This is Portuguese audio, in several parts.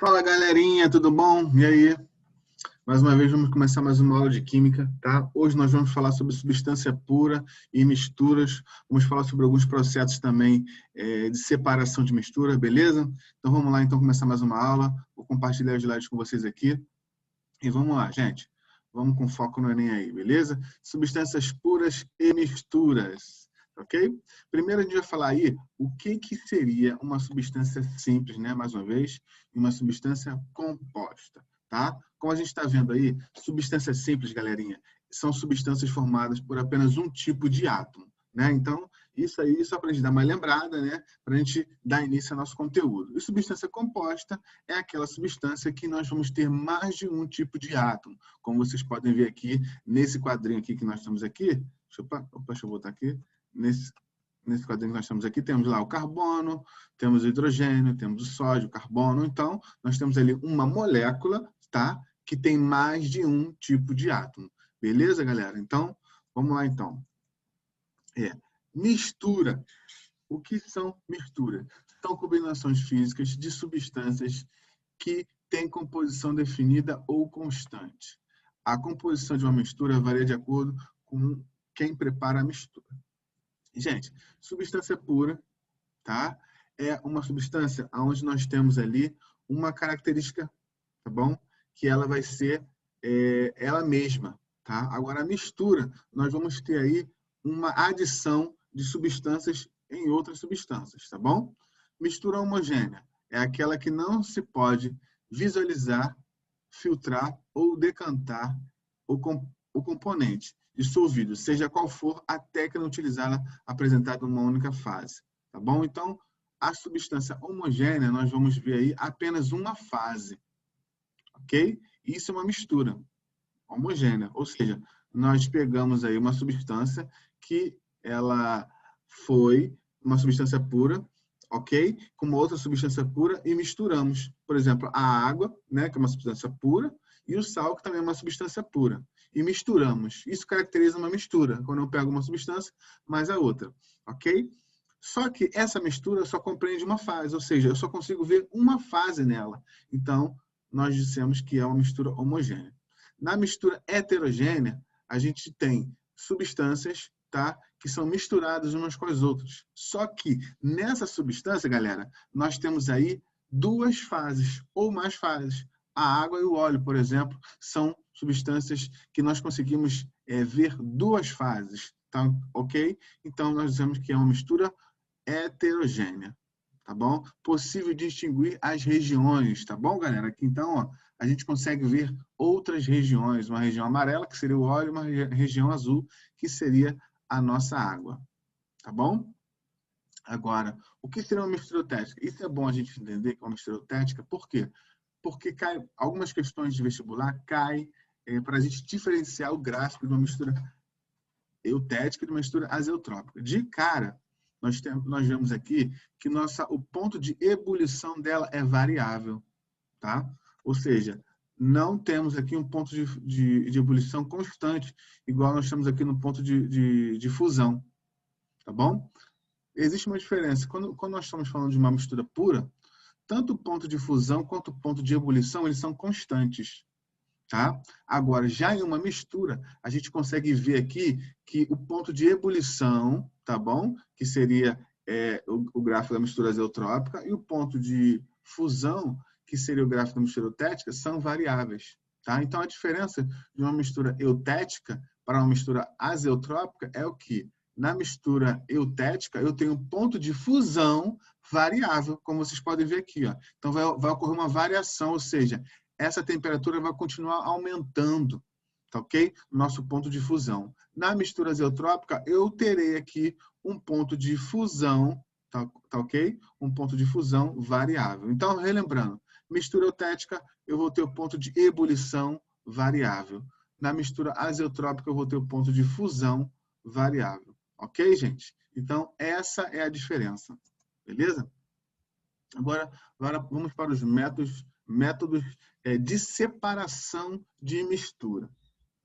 Fala galerinha, tudo bom? E aí? Mais uma vez vamos começar mais uma aula de química, tá? Hoje nós vamos falar sobre substância pura e misturas. Vamos falar sobre alguns processos também de separação de mistura, beleza? Então vamos lá, então começar mais uma aula. Vou compartilhar os slides com vocês aqui. E vamos lá, gente. Vamos com foco no Enem aí, beleza? Substâncias puras e misturas, ok? Primeiro a gente vai falar aí o que seria uma substância simples, né? Mais uma vez, e uma substância composta, tá? Como a gente está vendo aí, substâncias simples, galerinha, são substâncias formadas por apenas um tipo de átomo, né? Então, isso aí só para a gente dar uma lembrada, né? Para a gente dar início ao nosso conteúdo. E substância composta é aquela substância que nós vamos ter mais de um tipo de átomo. Como vocês podem ver aqui, nesse quadrinho aqui que nós estamos aqui, deixa eu botar aqui, nesse quadrinho que nós temos aqui, temos lá o carbono, temos o hidrogênio, temos o sódio, o carbono. Então, nós temos ali uma molécula, tá? Que tem mais de um tipo de átomo. Beleza, galera? Então, vamos lá, então. Mistura. O que são misturas? São combinações físicas de substâncias que têm composição definida ou constante. A composição de uma mistura varia de acordo com quem prepara a mistura. Gente, substância pura, tá? É uma substância onde nós temos ali uma característica, tá bom? Que ela vai ser ela mesma, tá? Agora, a mistura, nós vamos ter aí uma adição de substâncias em outras substâncias, tá bom? Mistura homogênea é aquela que não se pode visualizar, filtrar ou decantar o componente dissolvido, seja qual for a técnica utilizada apresentada numa única fase, tá bom? Então, a substância homogênea, nós vamos ver aí apenas uma fase, ok? Isso é uma mistura homogênea, ou seja, nós pegamos aí uma substância que ela foi uma substância pura, ok? Com uma outra substância pura e misturamos, por exemplo, a água, né, que é uma substância pura, e o sal, que também é uma substância pura. E misturamos. Isso caracteriza uma mistura, quando eu pego uma substância mais a outra, ok? Só que essa mistura só compreende uma fase, ou seja, eu só consigo ver uma fase nela. Então, nós dissemos que é uma mistura homogênea. Na mistura heterogênea, a gente tem substâncias, tá, que são misturadas umas com as outras. Só que nessa substância, galera, nós temos aí duas fases ou mais fases. A água e o óleo, por exemplo, são substâncias que nós conseguimos ver duas fases, tá? Ok? Então, nós dizemos que é uma mistura heterogênea, tá bom? Possível distinguir as regiões, tá bom, galera? Aqui, então, ó, a gente consegue ver outras regiões, uma região amarela, que seria o óleo, e uma região azul, que seria a nossa água, tá bom? Agora, o que seria uma mistura estética? Isso é bom a gente entender que é uma mistura estética, por quê? Porque cai, algumas questões de vestibular caem para a gente diferenciar o gráfico de uma mistura eutética e de uma mistura azeotrópica. De cara, nós vemos aqui que o ponto de ebulição dela é variável, tá? Ou seja, não temos aqui um ponto de ebulição constante, igual nós temos aqui no ponto de fusão, tá bom? Existe uma diferença. Quando nós estamos falando de uma mistura pura, tanto o ponto de fusão quanto o ponto de ebulição, eles são constantes, tá? Agora, já em uma mistura, a gente consegue ver aqui que o ponto de ebulição, tá bom? Que seria o gráfico da mistura azeotrópica, e o ponto de fusão, que seria o gráfico da mistura eutética, são variáveis, tá? Então, a diferença de uma mistura eutética para uma mistura azeotrópica é o que? Na mistura eutética, eu tenho um ponto de fusão variável, como vocês podem ver aqui, ó. Então, vai ocorrer uma variação, ou seja, essa temperatura vai continuar aumentando, tá ok? Nosso ponto de fusão. Na mistura azeotrópica, eu terei aqui um ponto de fusão, tá ok? Um ponto de fusão variável. Então, relembrando, mistura eutética, eu vou ter o ponto de ebulição variável. Na mistura azeotrópica, eu vou ter o ponto de fusão variável. Ok, gente? Então, essa é a diferença. Beleza? Agora vamos para os métodos de separação de mistura,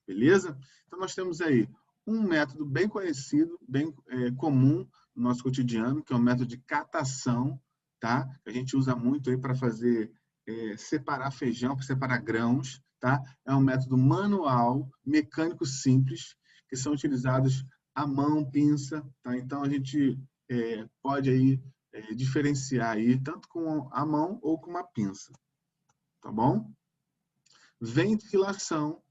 beleza? Então, nós temos aí um método bem conhecido, bem comum no nosso cotidiano, que é o método de catação, tá? Que a gente usa muito aí para fazer separar feijão, para separar grãos, tá? É um método manual, mecânico simples, que são utilizados à mão, pinça, tá? Então a gente pode aí diferenciar aí tanto com a mão ou com uma pinça, tá bom? Ventilação,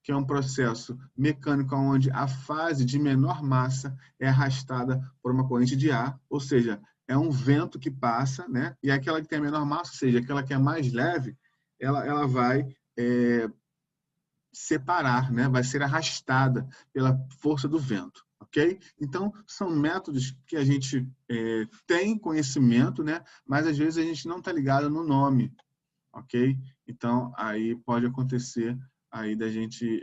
que é um processo mecânico onde a fase de menor massa é arrastada por uma corrente de ar, ou seja, é um vento que passa, né? E aquela que tem a menor massa, ou seja, aquela que é mais leve, ela vai separar, né? Vai ser arrastada pela força do vento, ok? Então, são métodos que a gente tem conhecimento, né? Mas às vezes a gente não está ligado no nome, ok? Então, aí pode acontecer aí da gente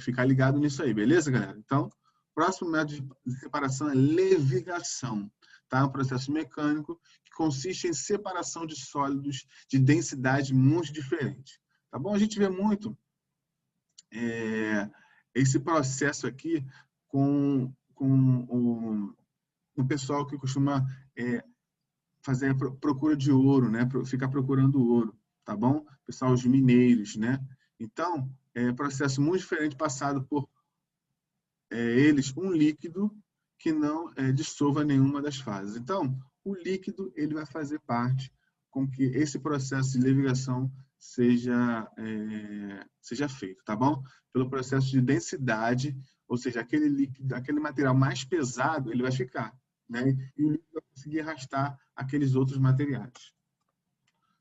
ficar ligado nisso aí, beleza, galera? Então, próximo método de separação é levigação, tá? Um processo mecânico que consiste em separação de sólidos de densidade muito diferente, tá bom? A gente vê muito esse processo aqui com o pessoal que costuma fazer a procura de ouro, né? Ficar procurando ouro, tá bom? Pessoal, os mineiros, né? Então, é um processo muito diferente passado por eles, um líquido que não dissolva nenhuma das fases. Então, o líquido ele vai fazer parte com que esse processo de levigação seja feito, tá bom? Pelo processo de densidade, ou seja, aquele líquido, aquele material mais pesado, ele vai ficar, né? E o líquido vai conseguir arrastar aqueles outros materiais,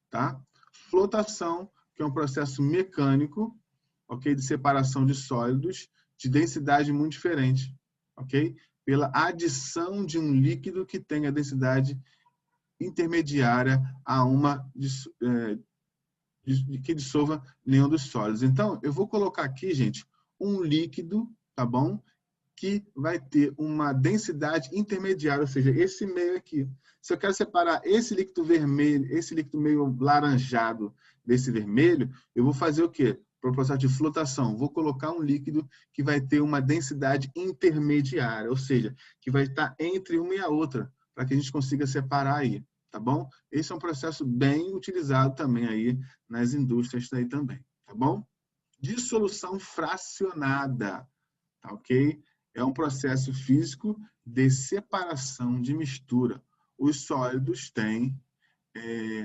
tá? Flotação, que é um processo mecânico, ok, de separação de sólidos de densidade muito diferente, ok? Pela adição de um líquido que tenha densidade intermediária a uma que dissolva nenhum dos sólidos. Então, eu vou colocar aqui, gente, um líquido, tá bom? Que vai ter uma densidade intermediária, ou seja, esse meio aqui. Se eu quero separar esse líquido vermelho, esse líquido meio laranjado desse vermelho, eu vou fazer o quê? Para o processo de flotação, vou colocar um líquido que vai ter uma densidade intermediária, ou seja, que vai estar entre uma e a outra, para que a gente consiga separar aí, tá bom? Esse é um processo bem utilizado também aí nas indústrias aí também, tá bom? Dissolução fracionada, tá ok? É um processo físico de separação de mistura. Os sólidos têm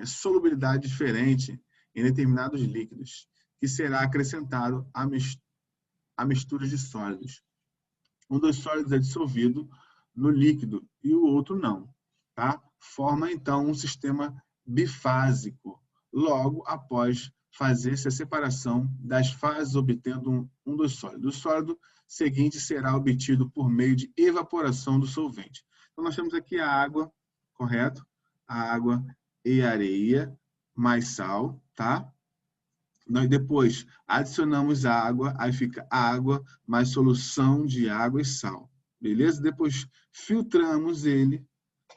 solubilidade diferente em determinados líquidos, que será acrescentado à mistura de sólidos. Um dos sólidos é dissolvido no líquido e o outro não, tá? Forma, então, um sistema bifásico, logo após fazer-se a separação das fases, obtendo um dos sólidos. O sólido seguinte será obtido por meio de evaporação do solvente. Então, nós temos aqui a água, correto? A água e areia, mais sal, tá? Nós depois adicionamos água, aí fica água mais solução de água e sal, beleza? Depois filtramos ele,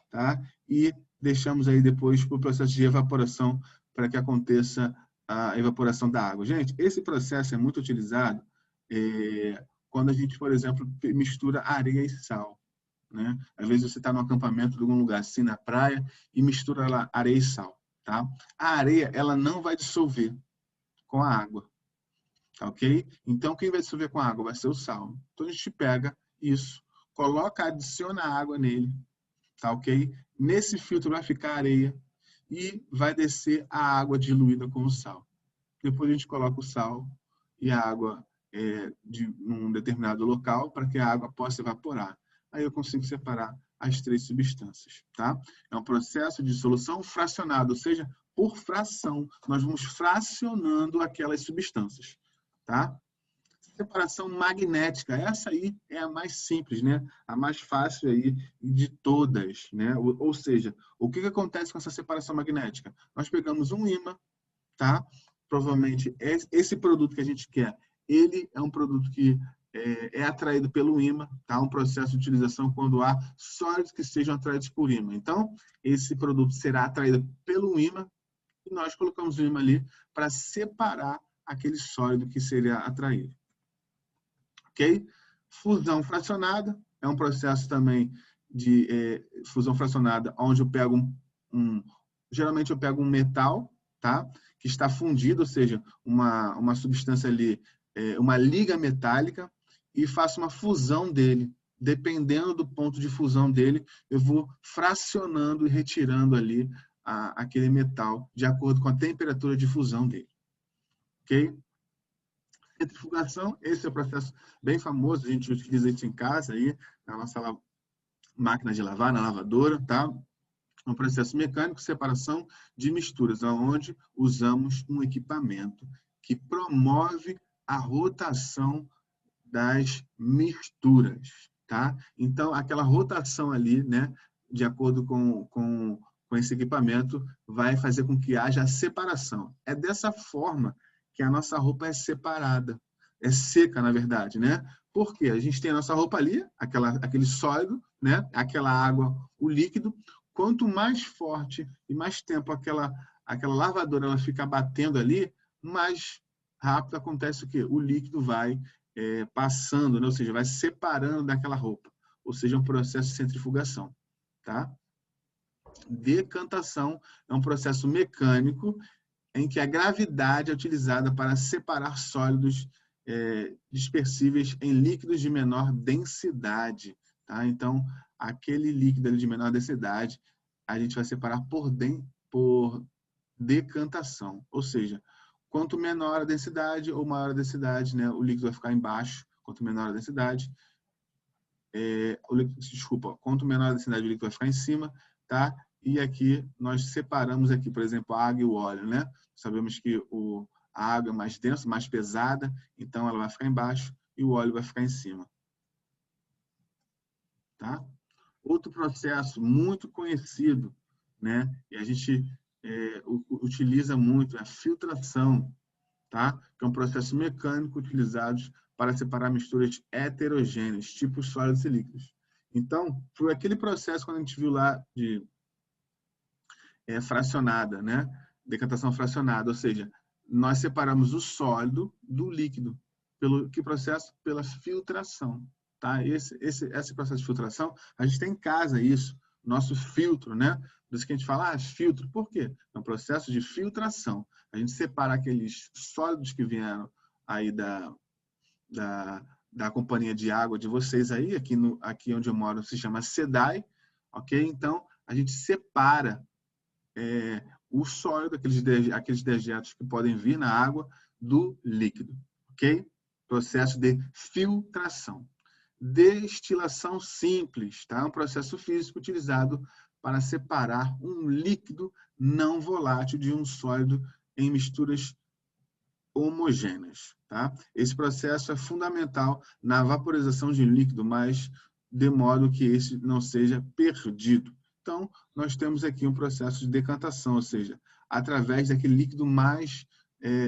tá? E deixamos aí depois para o processo de evaporação para que aconteça a evaporação da água. Gente, esse processo é muito utilizado quando a gente, por exemplo, mistura areia e sal, né? Às vezes você está no acampamento de algum lugar assim na praia e mistura lá areia e sal, tá? A areia, ela não vai dissolver com a água, tá ok? Então, quem vai dissolver com a água vai ser o sal. Então, a gente pega isso, coloca, adiciona água nele, tá ok? Nesse filtro vai ficar areia e vai descer a água diluída com o sal. Depois a gente coloca o sal e a água de um determinado local para que a água possa evaporar. Aí eu consigo separar as três substâncias, tá? É um processo de dissolução fracionado, ou seja, por fração. Nós vamos fracionando aquelas substâncias, tá? Separação magnética, essa aí é a mais simples, né? A mais fácil aí de todas, né? Ou seja, o que acontece com essa separação magnética? Nós pegamos um ímã, tá? Provavelmente esse produto que a gente quer, ele é um produto que é atraído pelo ímã, tá? Um processo de utilização quando há sólidos que sejam atraídos por ímã. Então, esse produto será atraído pelo ímã e nós colocamos o ímã ali para separar aquele sólido que seria atraído. Ok? Fusão fracionada é um processo também de fusão fracionada, onde eu pego geralmente eu pego um metal, tá? Que está fundido, ou seja, uma substância ali, uma liga metálica, e faço uma fusão dele. Dependendo do ponto de fusão dele, eu vou fracionando e retirando ali aquele metal de acordo com a temperatura de fusão dele. Ok? Centrifugação, esse é um processo bem famoso, a gente utiliza isso em casa aí, na nossa máquina de lavar, na lavadora, tá? É um processo mecânico, separação de misturas, onde usamos um equipamento que promove a rotação das misturas, tá? Então, aquela rotação ali, né, de acordo com esse equipamento, vai fazer com que haja a separação. É dessa forma que a nossa roupa é separada, é seca, na verdade, né? Porque a gente tem a nossa roupa ali, aquele sólido, né? Aquela água, o líquido. Quanto mais forte e mais tempo aquela lavadora ela fica batendo ali, mais rápido acontece o quê? O líquido vai passando, né? Ou seja, vai separando daquela roupa. Ou seja, um processo de centrifugação, tá? Decantação é um processo mecânico em que a gravidade é utilizada para separar sólidos dispersíveis em líquidos de menor densidade. Tá? Então, aquele líquido de menor densidade, a gente vai separar por decantação. Ou seja, quanto menor a densidade ou maior a densidade, né, o líquido vai ficar embaixo. Quanto menor a densidade, quanto menor a densidade, o líquido vai ficar em cima. Tá? E aqui nós separamos aqui, por exemplo, a água e o óleo, né? Sabemos que a água é mais densa, mais pesada, então ela vai ficar embaixo e o óleo vai ficar em cima. Tá? Outro processo muito conhecido, né? E a gente utiliza muito, é a filtração, tá? Que é um processo mecânico utilizado para separar misturas heterogêneas, tipo sólidos e líquidos. Então, foi aquele processo quando a gente viu lá de fracionada, né? Decantação fracionada, ou seja, nós separamos o sólido do líquido. Pelo que processo? Pela filtração. Tá? Esse processo de filtração, a gente tem em casa isso, nosso filtro, né? Por isso que a gente fala, filtro. Por quê? É um processo de filtração. A gente separa aqueles sólidos que vieram aí da companhia de água de vocês aí, aqui onde eu moro se chama SEDAI, ok? Então, a gente separa o sólido, aqueles dejetos que podem vir na água, do líquido, ok? Processo de filtração. Destilação simples, tá? Um processo físico utilizado para separar um líquido não volátil de um sólido em misturas homogêneas, tá? Esse processo é fundamental na vaporização de líquido, mas de modo que esse não seja perdido. Então, nós temos aqui um processo de decantação, ou seja, através daquele líquido mais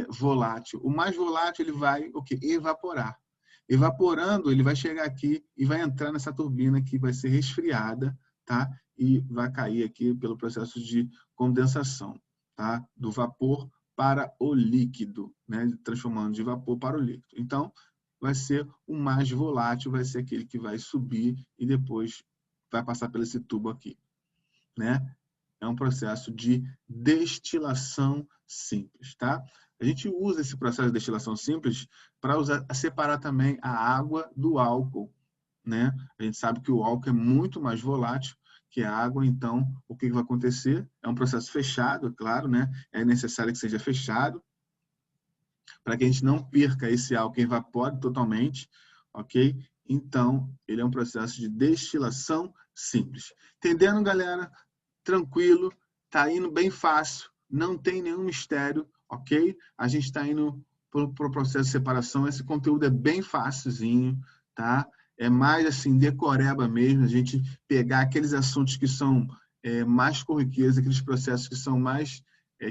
volátil. O mais volátil ele vai evaporar. Evaporando, ele vai chegar aqui e vai entrar nessa turbina que vai ser resfriada, tá? E vai cair aqui pelo processo de condensação, tá? Do vapor para o líquido, né? Transformando de vapor para o líquido. Então, vai ser o mais volátil, vai ser aquele que vai subir e depois vai passar por esse tubo aqui, né? É um processo de destilação simples, tá? A gente usa esse processo de destilação simples para separar também a água do álcool, né? A gente sabe que o álcool é muito mais volátil que a água, então o que vai acontecer? É um processo fechado, claro, né? É necessário que seja fechado para que a gente não perca esse álcool, evapore totalmente, ok? Então, ele é um processo de destilação simples. Entendendo, galera? Tranquilo, tá indo bem fácil, não tem nenhum mistério, ok? A gente está indo para o processo de separação, esse conteúdo é bem facilzinho, tá? É mais assim, decoreba mesmo, a gente pegar aqueles assuntos que são mais corriqueiros, aqueles processos que são mais,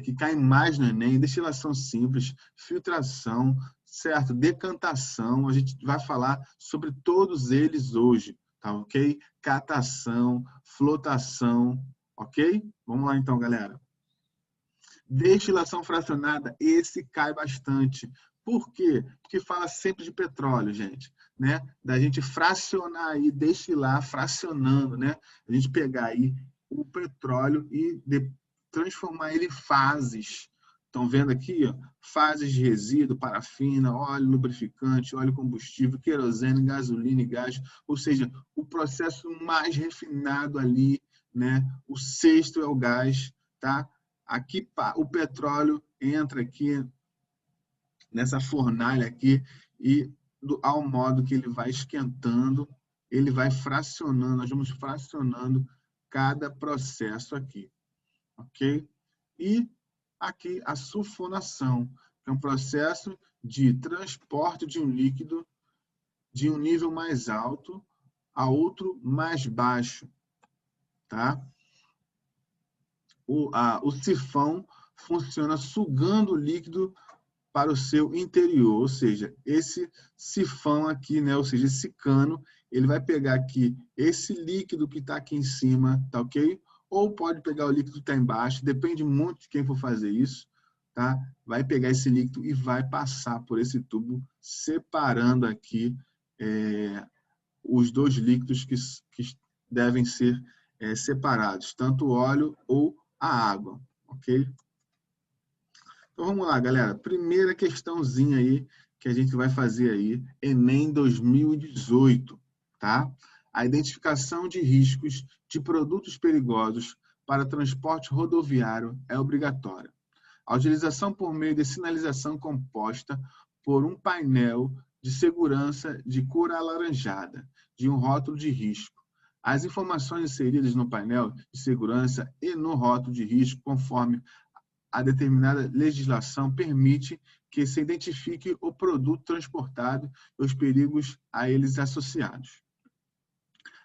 que caem mais no Enem, destilação simples, filtração, certo? Decantação, a gente vai falar sobre todos eles hoje, tá ok? Catação, flotação, ok? Vamos lá então, galera. Destilação fracionada, esse cai bastante. Por quê? Porque fala sempre de petróleo, gente, né? Da gente fracionar aí, destilar, fracionando, né? A gente pegar aí o petróleo e transformar ele em fases, Estão vendo aqui, ó, fases de resíduo, parafina, óleo lubrificante, óleo combustível, querosene, gasolina e gás, ou seja, o processo mais refinado ali, né? O sexto é o gás, tá? Aqui o petróleo entra aqui nessa fornalha aqui e ao modo que ele vai esquentando, ele vai fracionando, nós vamos fracionando cada processo aqui, ok? E aqui a sulfonação, que é um processo de transporte de um líquido de um nível mais alto a outro mais baixo, tá? O sifão funciona sugando o líquido para o seu interior, ou seja, esse sifão aqui, né, ou seja, esse cano, ele vai pegar aqui esse líquido que está aqui em cima, tá ok? Ou pode pegar o líquido que está embaixo, depende muito de quem for fazer isso, tá? Vai pegar esse líquido e vai passar por esse tubo, separando aqui os dois líquidos que devem ser separados, tanto o óleo ou a água, ok? Então vamos lá, galera. Primeira questãozinha aí que a gente vai fazer aí, Enem 2018, tá? A identificação de riscos de produtos perigosos para transporte rodoviário é obrigatória. A utilização por meio de sinalização composta por um painel de segurança de cor alaranjada, de um rótulo de risco. As informações inseridas no painel de segurança e no rótulo de risco, conforme a determinada legislação, permite que se identifique o produto transportado e os perigos a eles associados.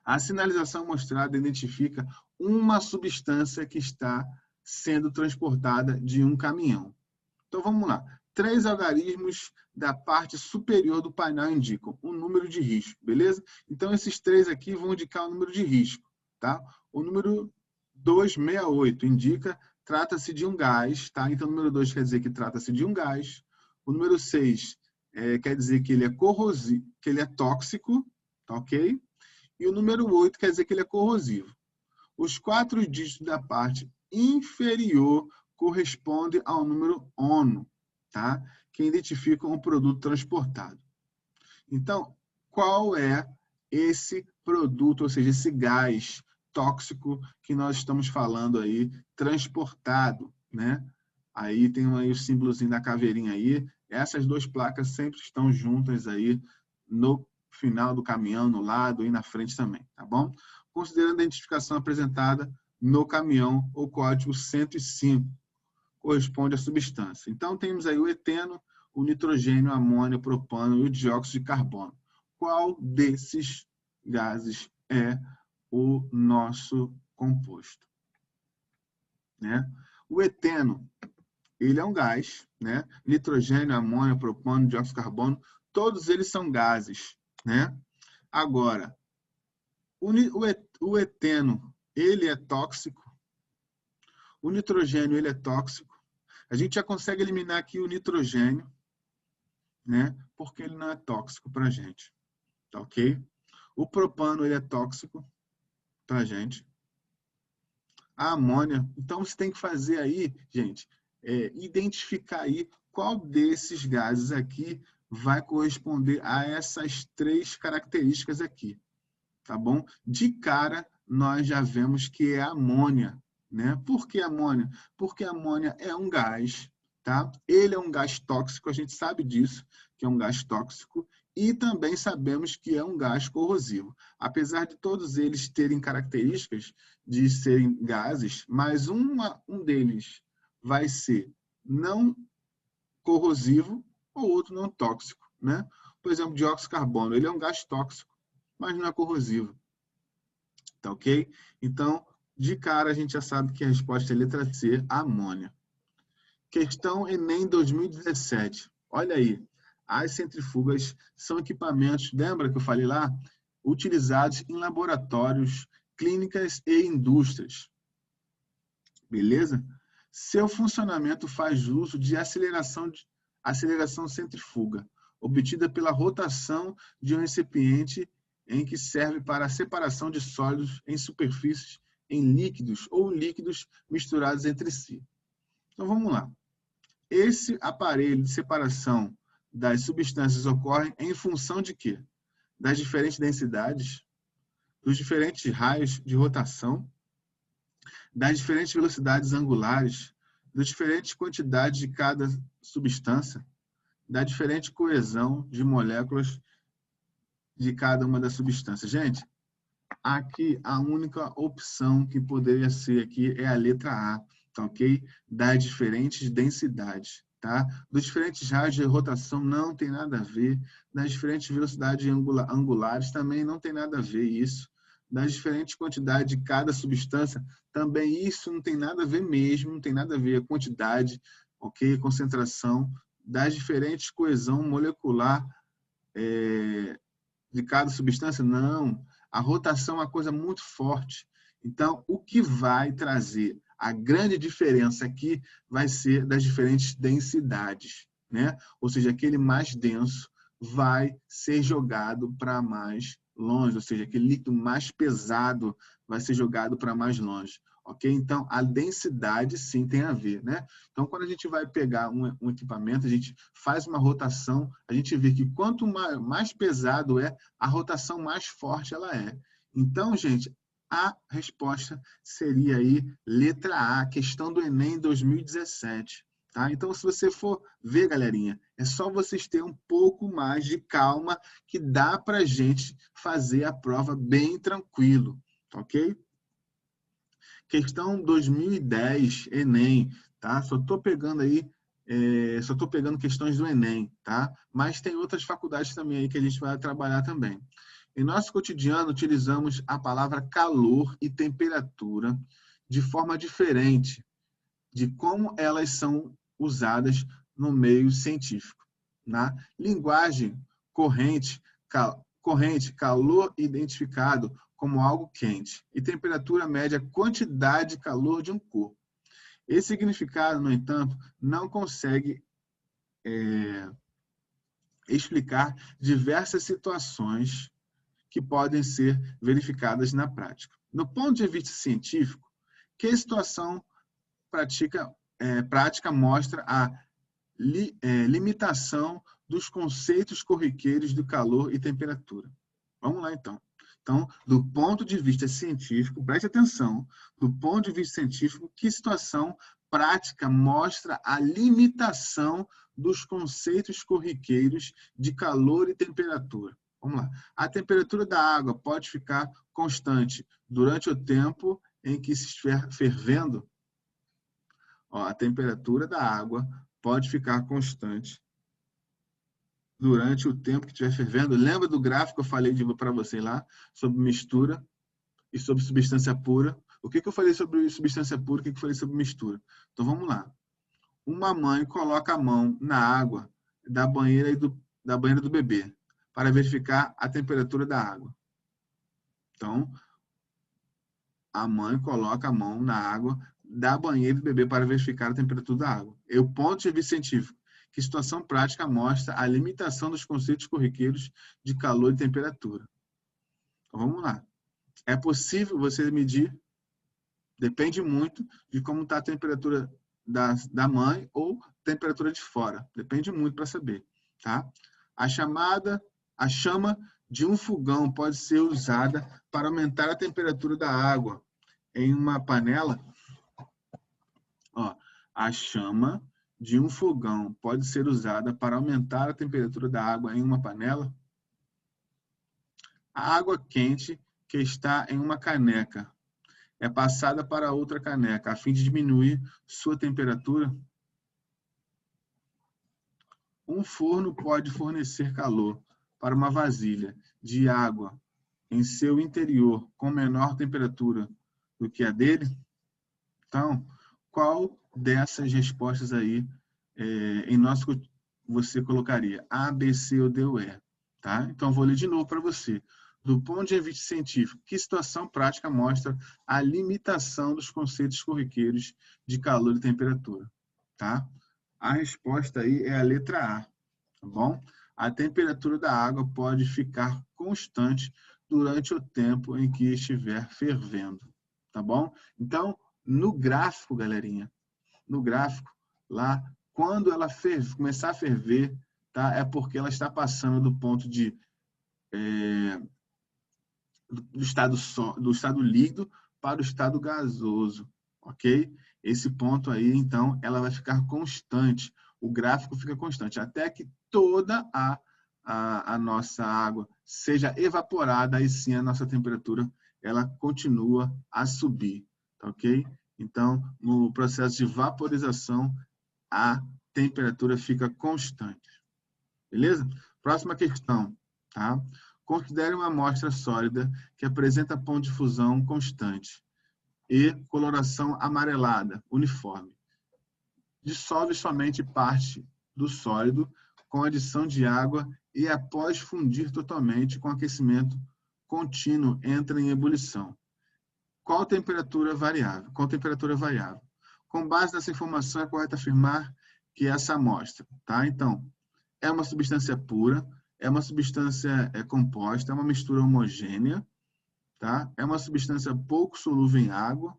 A sinalização mostrada identifica uma substância que está sendo transportada de um caminhão. Então vamos lá. 3 algarismos da parte superior do painel indicam o número de risco, beleza? Então esses 3 aqui vão indicar o número de risco, tá? O número 268 indica trata-se de um gás, tá? Então o número 2 quer dizer que trata-se de um gás. O número 6 quer dizer que ele é corrosivo, que ele é tóxico, tá ok? E o número 8 quer dizer que ele é corrosivo. Os 4 dígitos da parte inferior correspondem ao número ONU, tá? Que identificam o produto transportado. Então, qual é esse produto, ou seja, esse gás tóxico que nós estamos falando aí, transportado, né? Aí tem aí o símbolozinho da caveirinha aí. Essas 2 placas sempre estão juntas aí no final do caminhão, no lado e na frente também, tá bom? Considerando a identificação apresentada no caminhão, o código 105 corresponde à substância. Então, temos aí o eteno, o nitrogênio, o amônio, o propano e o dióxido de carbono. Qual desses gases é o nosso composto? Né? O eteno, ele é um gás, né? Nitrogênio, amônio, propano, dióxido de carbono, todos eles são gases, né? Agora, o eteno, ele é tóxico. O nitrogênio, ele é tóxico. A gente já consegue eliminar aqui o nitrogênio, né? Porque ele não é tóxico para a gente, tá ok? O propano, ele é tóxico para a gente. A amônia, então você tem que fazer aí, gente, identificar aí qual desses gases aqui vai corresponder a essas 3 características aqui, tá bom? De cara, nós já vemos que é a amônia, né? Por que amônia? Porque a amônia é um gás, tá? Ele é um gás tóxico, a gente sabe disso, que é um gás tóxico, e também sabemos que é um gás corrosivo. Apesar de todos eles terem características de serem gases, mas um deles vai ser não corrosivo, ou outro não tóxico, né? Por exemplo, dióxido de carbono, ele é um gás tóxico, mas não é corrosivo. Tá ok? Então, de cara, a gente já sabe que a resposta é a letra C, amônia. Questão Enem 2017. Olha aí. As centrifugas são equipamentos, lembra que eu falei lá? Utilizados em laboratórios, clínicas e indústrias. Beleza? Seu funcionamento faz uso de aceleração centrífuga, obtida pela rotação de um recipiente em que serve para a separação de sólidos em superfícies em líquidos ou líquidos misturados entre si. Então vamos lá. esse aparelho de separação das substâncias ocorre em função de quê? Das diferentes densidades, dos diferentes raios de rotação, das diferentes velocidades angulares, das diferentes quantidades de cada substância, da diferente coesão de moléculas de cada uma das substâncias. Gente, aqui a única opção que poderia ser aqui é a letra A, tá ok? Das diferentes densidades, tá? Dos diferentes raios de rotação não tem nada a ver, das diferentes velocidades angulares também não tem nada a ver isso, das diferentes quantidades de cada substância também isso não tem nada a ver mesmo, não tem nada a ver a quantidade, ok? Concentração, das diferentes coesão molecular de cada substância, não. A rotação é uma coisa muito forte. Então, o que vai trazer a grande diferença aqui vai ser das diferentes densidades, né? Ou seja, aquele mais denso vai ser jogado para mais longe, ou seja, aquele líquido mais pesado vai ser jogado para mais longe, ok? Então, a densidade sim tem a ver, né? Então, quando a gente vai pegar um equipamento, a gente faz uma rotação, a gente vê que quanto mais pesado é, a rotação mais forte ela é. Então, gente, a resposta seria aí letra A, questão do Enem 2017. Tá? Então, se você for ver, galerinha, é só vocês terem um pouco mais de calma que dá para a gente fazer a prova bem tranquilo, ok? Questão 2010, Enem, tá? Só estou pegando aí, só estou pegando questões do Enem, tá? Mas tem outras faculdades também aí que a gente vai trabalhar também. Em nosso cotidiano, utilizamos a palavra calor e temperatura de forma diferente de como elas são usadas no meio científico. Na linguagem corrente, calor identificado como algo quente e temperatura média, quantidade de calor de um corpo. Esse significado, no entanto, não consegue explicar diversas situações que podem ser verificadas na prática. No ponto de vista científico, que situação prática mostra a limitação dos conceitos corriqueiros do calor e temperatura? Vamos lá, então. Então, do ponto de vista científico, preste atenção, do ponto de vista científico, que situação prática mostra a limitação dos conceitos corriqueiros de calor e temperatura? Vamos lá. A temperatura da água pode ficar constante durante o tempo em que estiver fervendo? Ó, a temperatura da água pode ficar constante durante o tempo que estiver fervendo. Lembra do gráfico que eu falei para você lá, sobre mistura e sobre substância pura? O que eu falei sobre substância pura, o que eu falei sobre mistura? Então, vamos lá. Uma mãe coloca a mão na água da banheira do bebê para verificar a temperatura da água. Então, a mãe coloca a mão na água da banheira do bebê para verificar a temperatura da água. E o ponto de vista científico, que situação prática mostra a limitação dos conceitos corriqueiros de calor e temperatura. Então, vamos lá. É possível você medir? Depende muito de como está a temperatura da mãe ou temperatura de fora. Depende muito para saber. Tá? A chama de um fogão pode ser usada para aumentar a temperatura da água em uma panela. Ó, a chama de um fogão pode ser usada para aumentar a temperatura da água em uma panela. A água quente que está em uma caneca é passada para outra caneca a fim de diminuir sua temperatura. Um forno pode fornecer calor para uma vasilha de água em seu interior com menor temperatura do que a dele? Então, qual dessas respostas aí você colocaria? A, B, C ou D ou E? Tá? Então, vou ler de novo para você. Do ponto de vista científico, que situação prática mostra a limitação dos conceitos corriqueiros de calor e temperatura? Tá? A resposta aí é a letra A, tá bom? A temperatura da água pode ficar constante durante o tempo em que estiver fervendo, tá bom? Então, no gráfico, galerinha, no gráfico, lá, Quando ela começar a ferver, tá? É porque ela está passando do ponto do estado líquido para o estado gasoso, ok? Esse ponto aí, então, ela vai ficar constante. O gráfico fica constante, até que toda a nossa água seja evaporada, aí sim a nossa temperatura ela continua a subir, tá ok? Então, no processo de vaporização, a temperatura fica constante. Beleza? Próxima questão, tá? Considere uma amostra sólida que apresenta ponto de fusão constante e coloração amarelada, uniforme. Dissolve somente parte do sólido com adição de água e, após fundir totalmente com aquecimento contínuo, entra em ebulição. Qual temperatura variável? Qual temperatura variável? Com base nessa informação, é correto afirmar que essa amostra, tá? Então, é uma substância pura, é uma substância composta, é uma mistura homogênea, tá? É uma substância pouco solúvel em água,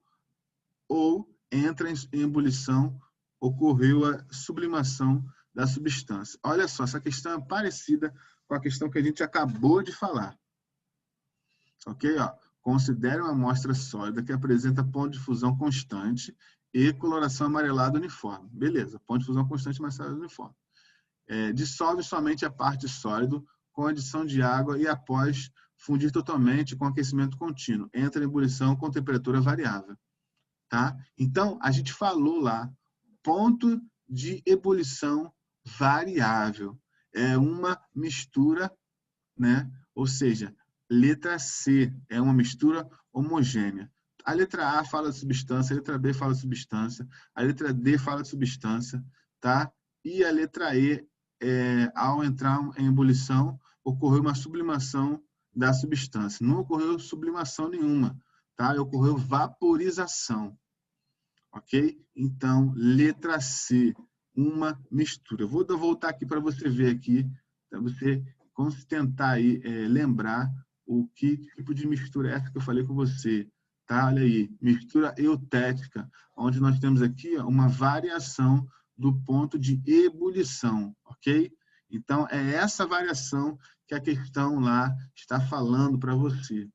ou entra em ebulição, ocorreu a sublimação da substância. Olha só, essa questão é parecida com a questão que a gente acabou de falar. Ok? Ó, considere uma amostra sólida que apresenta ponto de fusão constante e coloração amarelada uniforme. Beleza, ponto de fusão constante e amarelada uniforme. Dissolve somente a parte sólido com adição de água e, após fundir totalmente com aquecimento contínuo, entra em ebulição com temperatura variável. Tá? Então, a gente falou lá, ponto de ebulição variável. É uma mistura, né? Ou seja, letra C é uma mistura homogênea. A letra A fala de substância, a letra B fala de substância, a letra D fala de substância, tá? E a letra E, ao entrar em ebulição, ocorreu uma sublimação da substância. Não ocorreu sublimação nenhuma, tá? Ocorreu vaporização. Ok? Então, letra C, uma mistura. Vou voltar aqui para você ver aqui, para você tentar aí, lembrar o que tipo de mistura é essa que eu falei com você. Tá? Olha aí, mistura eutética, onde nós temos aqui uma variação do ponto de ebulição, ok? Então, é essa variação que a questão lá está falando para você.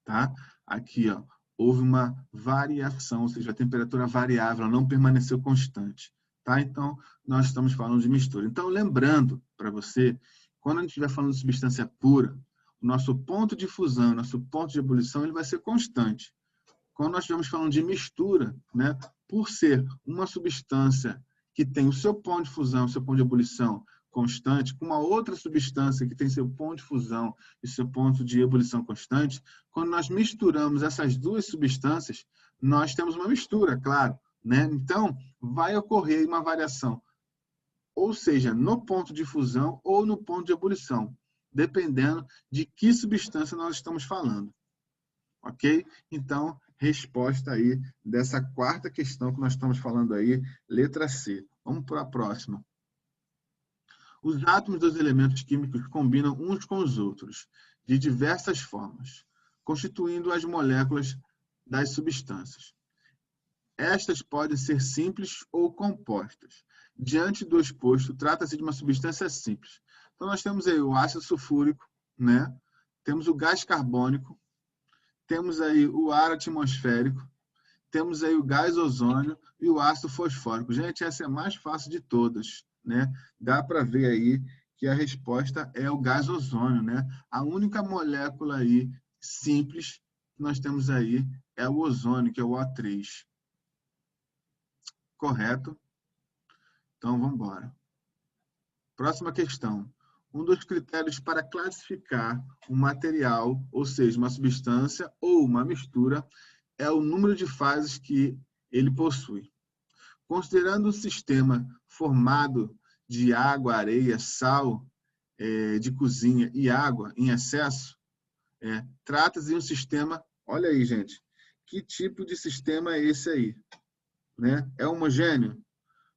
Tá? Aqui, ó, houve uma variação, ou seja, a temperatura variável não permaneceu constante. Tá? Então, nós estamos falando de mistura. Então, lembrando para você, quando a gente estiver falando de substância pura, o nosso ponto de fusão, nosso ponto de ebulição, ele vai ser constante. Quando nós estivermos falando de mistura, né, por ser uma substância que tem o seu ponto de fusão, o seu ponto de ebulição constante, com uma outra substância que tem seu ponto de fusão e seu ponto de ebulição constante, quando nós misturamos essas duas substâncias, nós temos uma mistura, claro, né? Então, vai ocorrer uma variação, ou seja, no ponto de fusão ou no ponto de ebulição, dependendo de que substância nós estamos falando. Ok? Então, resposta aí dessa quarta questão que nós estamos falando aí, letra C. Vamos para a próxima. Os átomos dos elementos químicos combinam uns com os outros, de diversas formas, constituindo as moléculas das substâncias. Estas podem ser simples ou compostas. Diante do exposto, trata-se de uma substância simples. Então, nós temos aí o ácido sulfúrico, né? Temos o gás carbônico, temos aí o ar atmosférico, temos aí o gás ozônio e o ácido fosfórico. Gente, essa é a mais fácil de todas, né? Dá para ver aí que a resposta é o gás ozônio, né? A única molécula aí simples que nós temos aí é o ozônio, que é o O3. Correto? Então, vamos embora. Próxima questão. Um dos critérios para classificar um material, ou seja, uma substância ou uma mistura, é o número de fases que ele possui. Considerando o sistema formado de água, areia, sal de cozinha e água em excesso, trata-se de um sistema, olha aí, gente, que tipo de sistema é esse aí? Né? É homogêneo?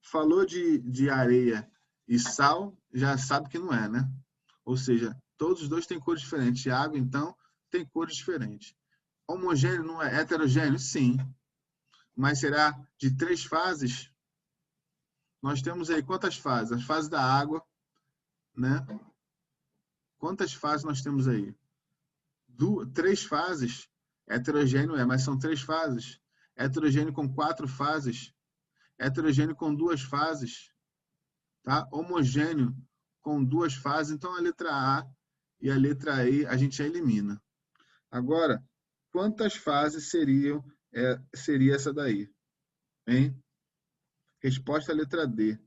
Falou de areia e sal, já sabe que não é, né? Ou seja, todos os dois têm cores diferentes. A água, então, tem cores diferentes. Homogêneo não é heterogêneo? Sim. Mas será de 3 fases? nós temos aí quantas fases? As fases da água, né? Quantas fases nós temos aí? 3 fases. Heterogêneo mas são 3 fases. Heterogêneo com 4 fases. Heterogêneo com 2 fases. Tá? Homogêneo com 2 fases. Então, a letra A e a letra E a gente já elimina. Agora, quantas fases seria essa daí? Hein? Resposta à letra D.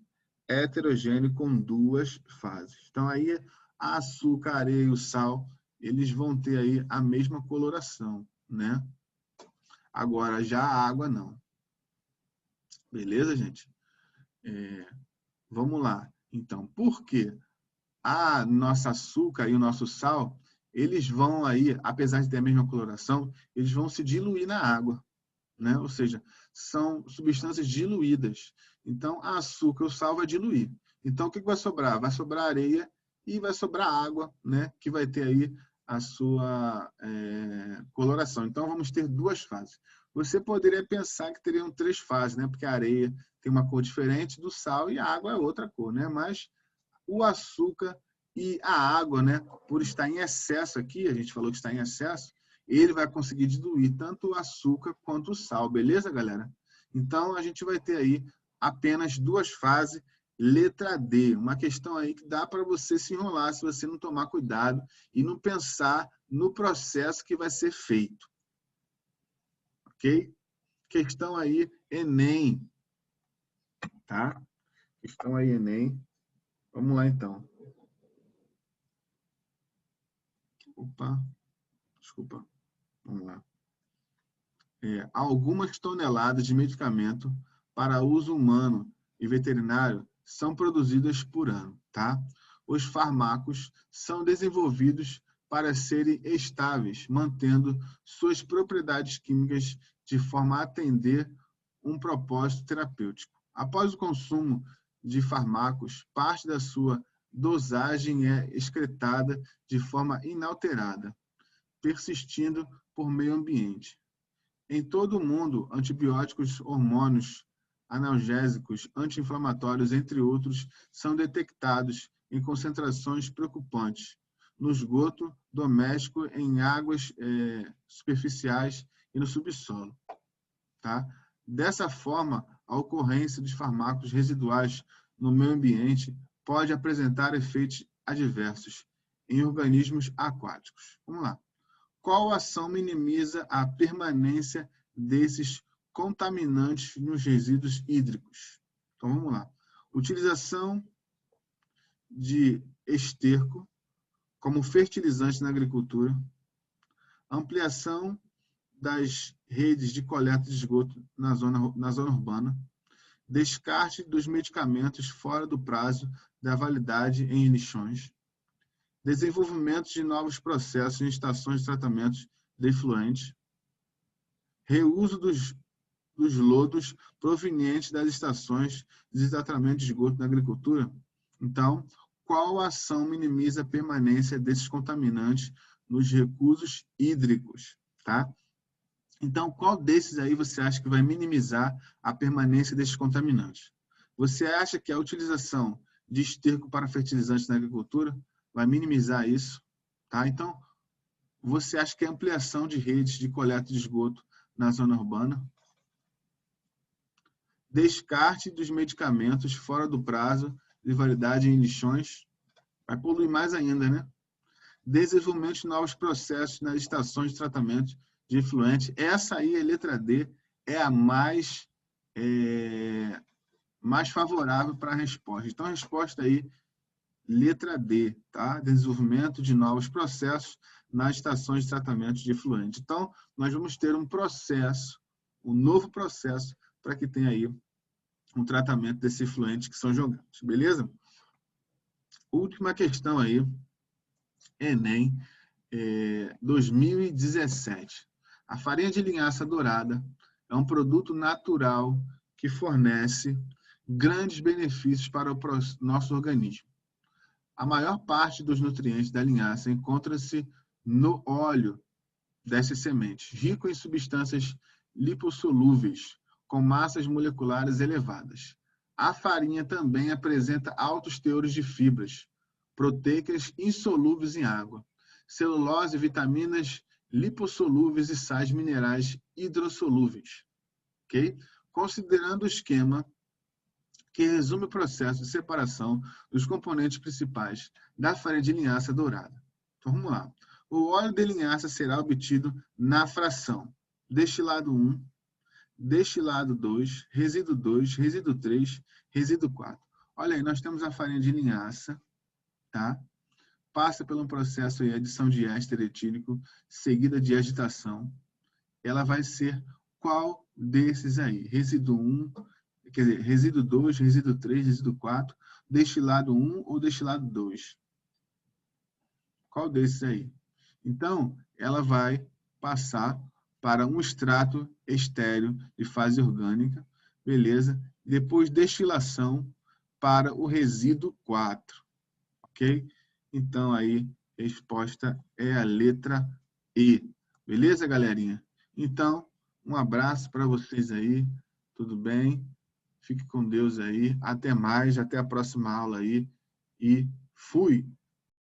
Heterogêneo com 2 fases. Então, aí, a açúcar, a areia e o sal, eles vão ter aí a mesma coloração, né? Agora, já a água, não. Beleza, gente? Vamos lá. Então, por quê? A nossa açúcar e o nosso sal, eles vão aí, apesar de ter a mesma coloração, eles vão se diluir na água, né? Ou seja, são substâncias diluídas. Então, a açúcar e o sal vai diluir. Então, o que vai sobrar? Vai sobrar areia e vai sobrar água, né? Que vai ter aí a sua coloração. Então, vamos ter 2 fases. Você poderia pensar que teriam 3 fases, né? Porque a areia tem uma cor diferente do sal e a água é outra cor, né? Mas o açúcar e a água, né? Por estar em excesso aqui, a gente falou que está em excesso, ele vai conseguir diluir tanto o açúcar quanto o sal, beleza, galera? Então, a gente vai ter aí apenas 2 fases, letra D. Uma questão aí que dá para você se enrolar se você não tomar cuidado e não pensar no processo que vai ser feito. Ok? Questão aí, Enem. Tá? Questão aí, Enem. Vamos lá, então. Opa, desculpa. Vamos lá. Algumas toneladas de medicamento para uso humano e veterinário são produzidas por ano, tá? Os fármacos são desenvolvidos para serem estáveis, mantendo suas propriedades químicas de forma a atender um propósito terapêutico. Após o consumo de fármacos, parte da sua dosagem é excretada de forma inalterada, persistindo por meio ambiente. Em todo o mundo, antibióticos, hormônios, analgésicos, anti-inflamatórios, entre outros, são detectados em concentrações preocupantes no esgoto doméstico, em águas superficiais e no subsolo. Tá? Dessa forma, a ocorrência de fármacos residuais no meio ambiente pode apresentar efeitos adversos em organismos aquáticos. Vamos lá. Qual ação minimiza a permanência desses contaminantes nos resíduos hídricos? Então, vamos lá. Utilização de esterco como fertilizante na agricultura, ampliação das redes de coleta de esgoto na zona urbana, descarte dos medicamentos fora do prazo da validade em lixões, desenvolvimento de novos processos em estações de tratamento de efluentes, reuso dos lodos provenientes das estações de tratamento de esgoto na agricultura. Então, qual ação minimiza a permanência desses contaminantes nos recursos hídricos? Tá? Então, qual desses aí você acha que vai minimizar a permanência desses contaminantes? Você acha que a utilização de esterco para fertilizantes na agricultura vai minimizar isso? Tá? Então, você acha que a ampliação de redes de coleta de esgoto na zona urbana? Descarte dos medicamentos fora do prazo de validade em lixões? Vai poluir mais ainda, né? Desenvolvimento de novos processos nas estações de tratamento de efluentes. Essa aí, a letra D, é a mais favorável para a resposta. Então, a resposta aí, letra D, tá? Desenvolvimento de novos processos nas estações de tratamento de efluentes. Então, nós vamos ter um processo, um novo processo, para que tenha aí um tratamento desses efluentes que são jogados. Beleza? Última questão aí, Enem 2017. A farinha de linhaça dourada é um produto natural que fornece grandes benefícios para o nosso organismo. A maior parte dos nutrientes da linhaça encontra-se no óleo dessas sementes, rico em substâncias lipossolúveis, com massas moleculares elevadas. A farinha também apresenta altos teores de fibras proteicas insolúveis em água, celulose, vitaminas lipossolúveis e sais minerais hidrossolúveis. Okay? Considerando o esquema que resume o processo de separação dos componentes principais da farinha de linhaça dourada. Então, vamos lá. O óleo de linhaça será obtido na fração destilado 1, destilado 2, resíduo 3, resíduo 4. Olha aí, nós temos a farinha de linhaça, tá? Passa por um processo de adição de éster etílico, seguida de agitação. Ela vai ser qual desses aí? Resíduo 1, quer dizer, resíduo 2, resíduo 3, resíduo 4, destilado 1 ou destilado 2? Qual desses aí? Então, ela vai passar para um extrato estéreo de fase orgânica, beleza? Depois, destilação para o resíduo 4, ok? Então, aí, a resposta é a letra E. Beleza, galerinha? Então, um abraço para vocês aí, tudo bem? Fique com Deus aí. Até mais, até a próxima aula aí. E fui!